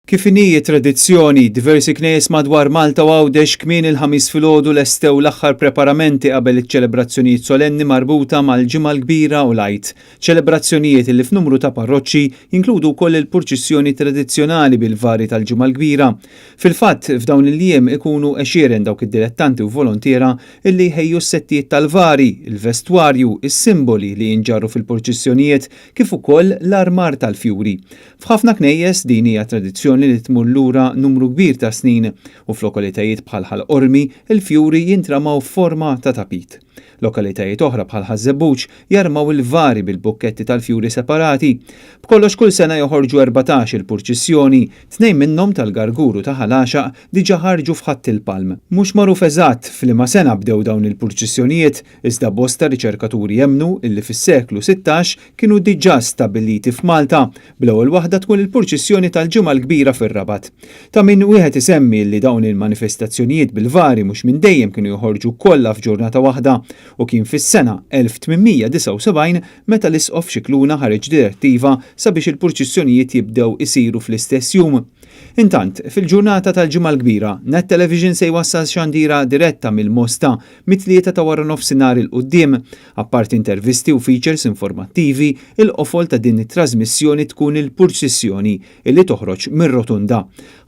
Kif inhi tradizzjoni, diversi knies madwar Malta u Għawdex kmien il-ħamis filgħodu lestew l-aħħar preparamenti qabel iċ-ċelebrazzjonijiet solenni marbuta mal-Ġimgħa l-Kbira u l-Għid. Ċelebrazzjonijiet li f'numru ta' parroċċi jinkludu wkoll il-purċissjoni tradizzjonali bil-vari tal-Ġimgħa l-Kbira. Fil-fatt, f'dawn il-jiem ikunu għexieren dawk id-dilettanti u volontiera illi jħejju s-settijiet tal-vari, il-vestwarju, is-simboli li jinġarru fil-purċissjonijiet kif ukoll l-armar tal-fjuri. F'ħafna knejjes din hija tradizzjoni li tmur lura numru kbir ta' snin u f'lokalitajiet bħal Ħall-Qormi il-fjuri jintramaw f'forma ta' tapit. Lokalitajiet oħra bħal Ħażebbuġ jarmaw il-vari bil-bukketti tal-fjuri separati. B'kollox kull sena joħorġu 14 il-purċissjoni, 2 minnhom tal-Garguru ta' Ħalaxaq diġà ħarġu f'Ħatt il-Palm. Mhux magħruf eżatt f'liema sena bdew dawn il-purċissjonijiet, iżda bosta riċerkaturi jemmnu illi fis-seklu 16 kienu diġà stabbiliti f'Malta, bl-ewwel waħda tkun il-purċissjoni tal-Ġimgħa l-Kbira fir-Rabat. Ta' min wieħed isemmi li dawn il-manifestazzjonijiet bil-vari mhux minn dejjem kienu joħorġu kollha f'ġurnata waħda u kien fis-sena 1879 meta l-Isqof Xikluna ħareġ direttiva sabiex il-purċissjonijiet jibdew isiru fl-istess jum. Intant, fil-ġurnata tal-Ġimgħa l-Kbira, Net Television se jwassal xandira diretta mill-Mosta mit-tlieta ta' wara nofsinhar il-qudiem. Apparti intervisti u features informattivi, il-qofol ta' din it-trasmissjoni tkun il-purċissjoni illi toħroġ mir-rotunda.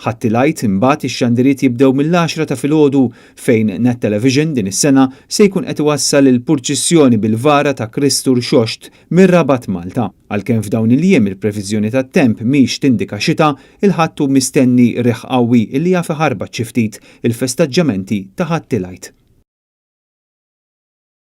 Ħadd il-Għid imbagħad ix-xandiriet jibdew mill-10 ta' filgħodu fejn Net Television din is-sena se jkun qed iwassal il-purċissjoni bil-vara ta' Kristu Rxoxt mir-Rabat Malta. Għalkemm f'dawn il-jiem il-previżjoni tat-temp mhix tindika xita, il-ħadd hu mistenni riħ qawwi illi jafi ħarbat xi ftit il-festaġġamenti ta' Ħadd il-Għid.